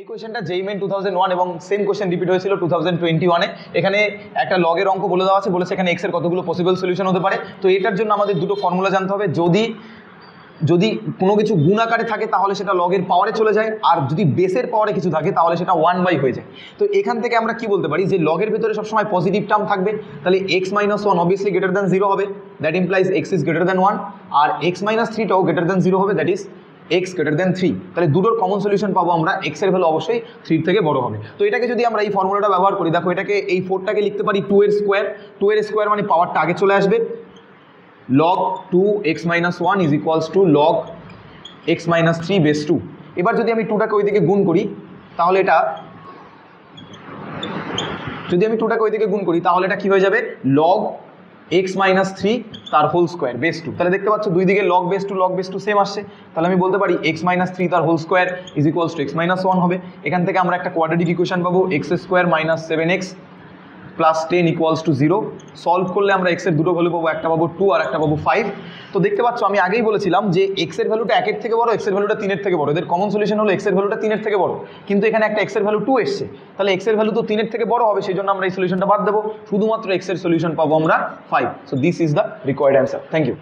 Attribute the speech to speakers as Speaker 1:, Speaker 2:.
Speaker 1: এই কোশ্চেনটা যেই মেন 2001 এবং সেম কোশ্চেন রিপিট হয়েছিল 2021 এখানে একটা লগের অঙ্ক বলে দেওয়া আছে, বলেছে এখানে এক্স এর কতগুলো পসিবল সলিউশন হতে পারে। তো এটার জন্য আমাদের দুটো ফর্মুলা জানতে হবে। যদি কোনো কিছু গুণ আকারে থাকে তাহলে সেটা লগের পাওয়ারে চলে যায়, আর যদি বেসের পাওয়ারে কিছু থাকে তাহলে সেটা 1/, হয়ে যায়। তো এখান থেকে আমরা কি বলতে পারি যে লগের ভেতরে সবসময় পজিটিভ টার্ম থাকবে, তাহলে x - 1 অবভিয়াসলি গ্রেটার দ্যান 0 হবে, that implies x is greater than 1, আর x - 3টাও গ্রেটার দ্যান 0 হবে, that is x greater than 3। তাহলে দুটোর কমন সলিউশন পাবো আমরা, x এর ভ্যালু অবশ্যই 3 থেকে বড় হবে। তো এটাকে যদি আমরা এই ফর্মুলাটা ব্যবহার করি, দেখো এটাকে এই 4টাকে লিখতে পারি 2 এর স্কোয়ার। 2 এর স্কোয়ার মানে পাওয়ারটা আগে চলে আসবে, log 2x - 1 is equals two log x - 3 base 2। এবার যদি আমি 2টাকে ওইদিকে গুণ করি তাহলে এটা কি হয়ে যাবে, log x - 3 তার হোল স্কোয়ার বেস 2। তাহলে দেখতে পাচ্ছ দুই দিকে log বেস 2 সেম আসছে, তাহলে আমি বলতে পারি x - 3 তার whole square is equals to x - 1 হবে। এখান থেকে আমরা একটা কোয়াড্রেটিক ইকুয়েশন পাবো, x² - 7x plus 10 equals to 0। Solve করলে আমরা x এর দুটো ভ্যালু পাবো, একটা পাবো 2 আর একটা পাবো 5। তো দেখতে পাচ্ছ আমি আগেই বলেছিলাম যে x এর ভ্যালুটা 1 এর থেকে বড়, x এর ভ্যালুটা 3 এর থেকে বড়, এদের কমন সলিউশন হলো x এর ভ্যালুটা 3 এর থেকে বড়, কিন্তু এখানে একটা x এর ভ্যালু 2 এসছে, তাহলে x এর ভ্যালু তো 3 এর থেকে বড় হবে, সেই জন্য আমরা এই সলিউশনটা বাদ দেবো, শুধুমাত্র x এর সলিউশন পাবো আমরা 5। So this is the required answer. Thank you.